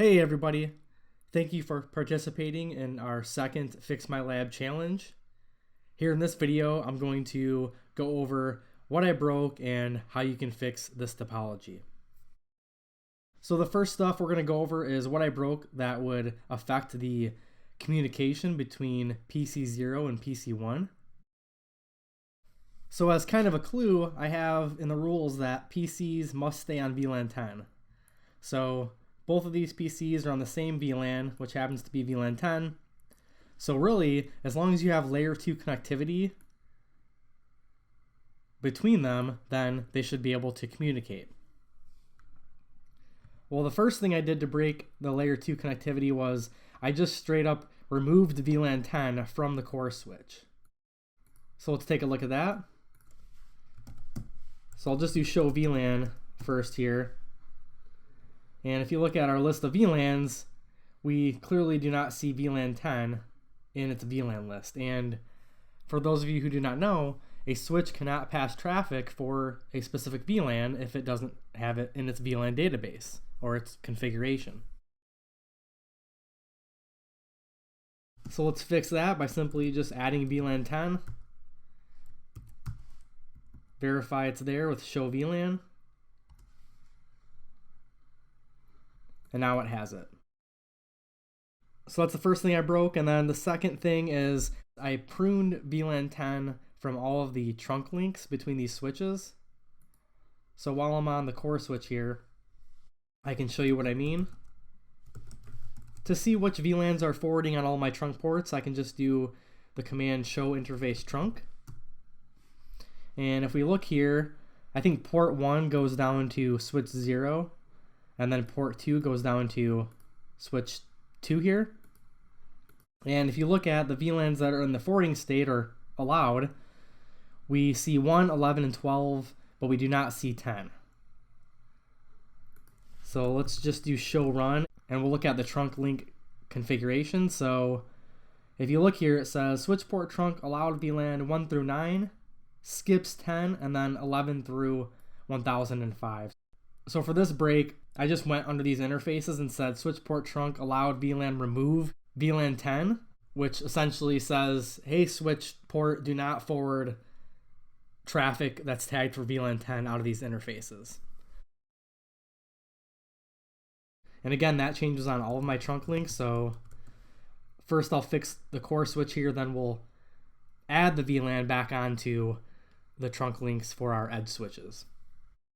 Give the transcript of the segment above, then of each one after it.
Hey everybody, thank you for participating in our second Fix My Lab challenge. Here in this video, I'm going to go over what I broke and how you can fix this topology. So the first stuff we're going to go over is what I broke that would affect the communication between PC0 and PC1. So as kind of a clue, I have in the rules that PCs must stay on VLAN 10. So both of these PCs are on the same VLAN, which happens to be VLAN 10. So really, as long as you have layer 2 connectivity between them, then they should be able to communicate. Well, the first thing I did to break the layer 2 connectivity was I just straight up removed VLAN 10 from the CoreSwitch. So let's take a look at that. So I'll just do show VLAN first here. And if you look at our list of VLANs, we clearly do not see VLAN 10 in its VLAN list. And for those of you who do not know, a switch cannot pass traffic for a specific VLAN if it doesn't have it in its VLAN database or its configuration. So let's fix that by simply just adding VLAN 10. Verify it's there with show VLAN. And now it has it. So that's the first thing I broke, and then the second thing is I pruned VLAN 10 from all of the trunk links between these switches. So while I'm on the CoreSwitch here, I can show you what I mean. To see which VLANs are forwarding on all my trunk ports, I can just do the command show interface trunk. And if we look here, I think port 1 goes down to switch 0. And then port 2 goes down to switch 2 here. And if you look at the VLANs that are in the forwarding state or allowed, we see 1, 11, and 12, but we do not see 10. So let's just do show run, and we'll look at the trunk link configuration. So if you look here, it says switch port trunk allowed VLAN 1 through 9, skips 10, and then 11 through 1005. So for this break, I just went under these interfaces and said switch port trunk allowed VLAN remove VLAN 10, which essentially says, hey, switch port, do not forward traffic that's tagged for VLAN 10 out of these interfaces. And again, that changes on all of my trunk links. So first I'll fix the CoreSwitch here, then we'll add the VLAN back onto the trunk links for our edge switches.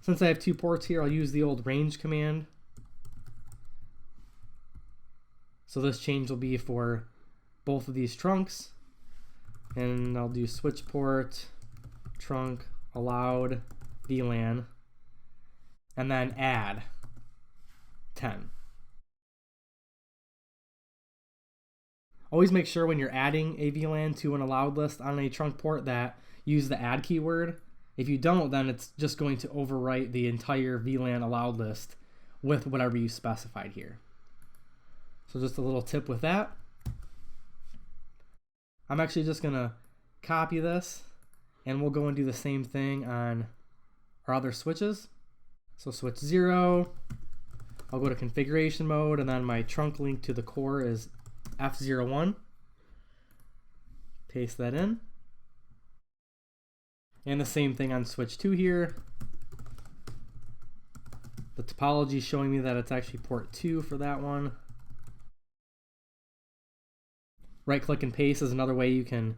Since I have 2 ports here, I'll use the old range command. So this change will be for both of these trunks. And I'll do switch port, trunk, allowed, VLAN, and then add 10. Always make sure when you're adding a VLAN to an allowed list on a trunk port that use the add keyword. If you don't, then it's just going to overwrite the entire VLAN allowed list with whatever you specified here. So just a little tip with that. I'm actually just going to copy this, and we'll go and do the same thing on our other switches. So switch 0, I'll go to configuration mode, and then my trunk link to the core is F01. Paste that in. And the same thing on switch 2 here. The topology is showing me that it's actually port 2 for that one. Right click and paste is another way you can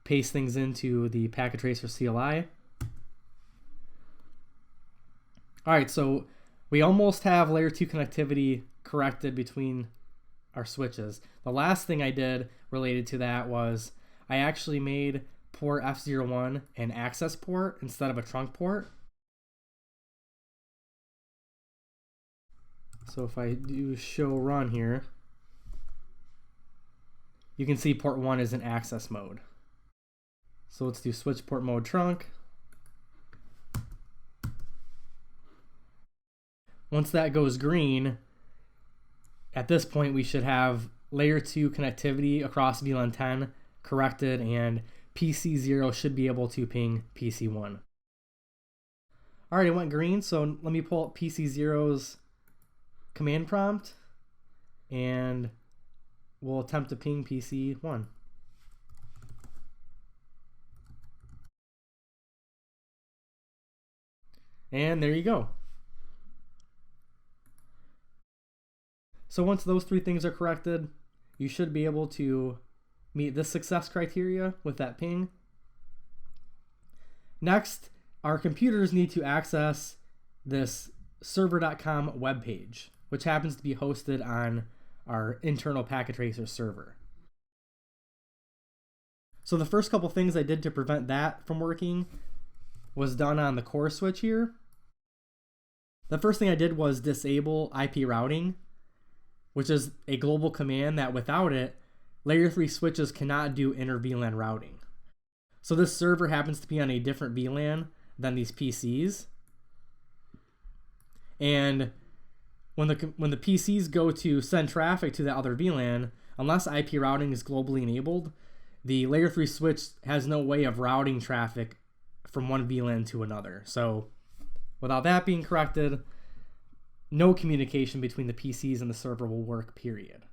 paste things into the packet tracer CLI. Alright, so we almost have layer 2 connectivity corrected between our switches. The last thing I did related to that was I actually made port F01 an access port instead of a trunk port. So if I do show run here, you can see port 1 is in access mode. So let's do switch port mode trunk. Once that goes green, at this point we should have layer 2 connectivity across VLAN 10 corrected, and PC0 should be able to ping PC1. Alright, it went green, so let me pull up PC0's command prompt and we'll attempt to ping PC1. And there you go. So once those three things are corrected, you should be able to meet this success criteria with that ping. Next, our computers need to access this server.com web page, which happens to be hosted on our internal packet tracer server. So the first couple things I did to prevent that from working was done on the CoreSwitch here. The first thing I did was disable IP routing, which is a global command that without it, layer 3 switches cannot do inter-vlan routing. So this server happens to be on a different VLAN than these PCs. And when the PCs go to send traffic to the other VLAN, unless IP routing is globally enabled, the layer 3 switch has no way of routing traffic from one VLAN to another. So without that being corrected, no communication between the PCs and the server will work, period.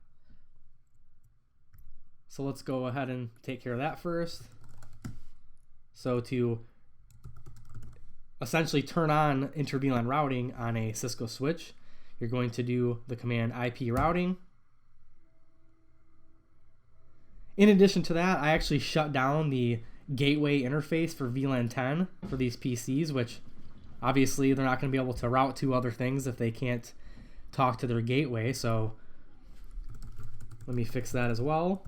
So let's go ahead and take care of that first. So to essentially turn on inter-vlan routing on a Cisco switch, you're going to do the command IP routing. In addition to that, I actually shut down the gateway interface for VLAN 10 for these PCs, which obviously they're not going to be able to route to other things if they can't talk to their gateway. So let me fix that as well.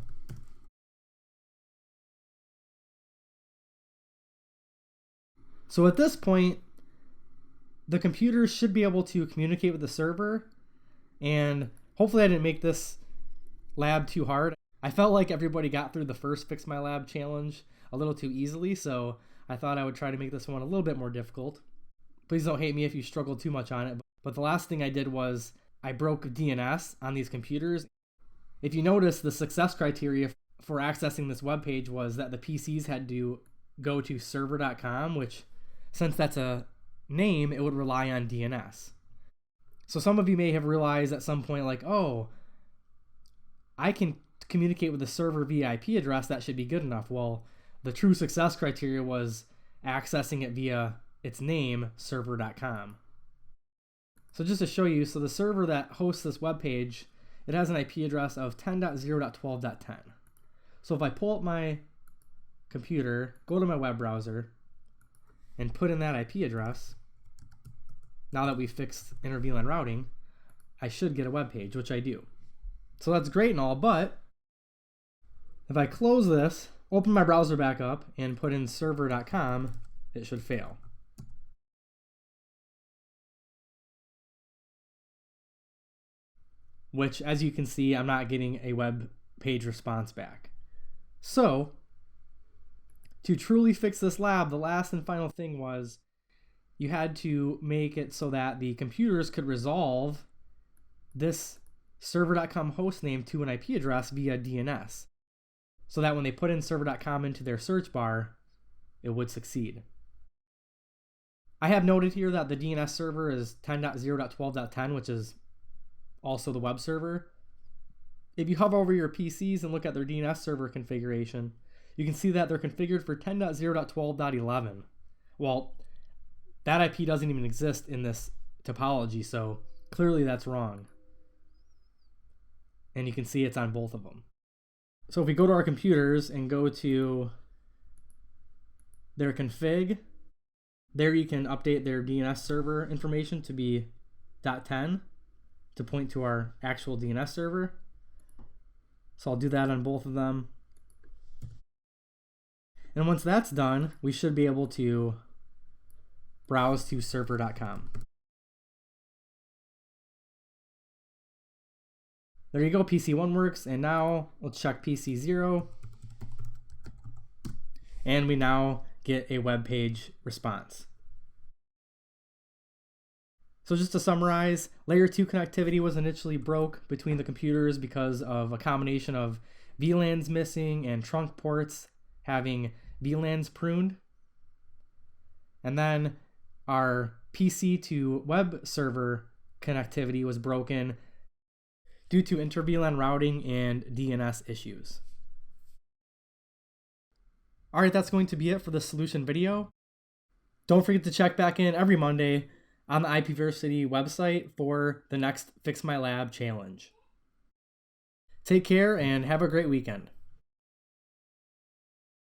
So at this point, the computers should be able to communicate with the server, and hopefully I didn't make this lab too hard. I felt like everybody got through the first Fix My Lab challenge a little too easily, so I thought I would try to make this one a little bit more difficult. Please don't hate me if you struggled too much on it, but the last thing I did was I broke DNS on these computers. If you notice, the success criteria for accessing this web page was that the PCs had to go to server.com, which, since that's a name, it would rely on DNS. So some of you may have realized at some point, like, oh, I can communicate with the server via IP address, that should be good enough. Well, the true success criteria was accessing it via its name, server.com. So just to show you, so the server that hosts this web page, it has an IP address of 10.0.12.10. So if I pull up my computer, go to my web browser, and put in that IP address, now that we've fixed inter-vlan routing, I should get a web page, which I do. So that's great and all, but if I close this, open my browser back up, and put in server.com, it should fail. Which, as you can see, I'm not getting a web page response back. So to truly fix this lab, the last and final thing was you had to make it so that the computers could resolve this server.com hostname to an IP address via DNS, so that when they put in server.com into their search bar, it would succeed. I have noted here that the DNS server is 10.0.12.10, which is also the web server. If you hover over your PCs and look at their DNS server configuration, you can see that they're configured for 10.0.12.11. Well, that IP doesn't even exist in this topology, so clearly that's wrong. And you can see it's on both of them. So if we go to our computers and go to their config, there you can update their DNS server information to be .10 to point to our actual DNS server. So I'll do that on both of them. And once that's done, we should be able to browse to server.com. There you go, PC1 works, and now let's check PC0. And we now get a web page response. So just to summarize, layer 2 connectivity was initially broke between the computers because of a combination of VLANs missing and trunk ports having VLANs pruned. And then our PC to web server connectivity was broken due to inter-vlan routing and DNS issues. Alright, that's going to be it for the solution video. Don't forget to check back in every Monday on the IPversity website for the next Fix My Lab challenge. Take care and have a great weekend.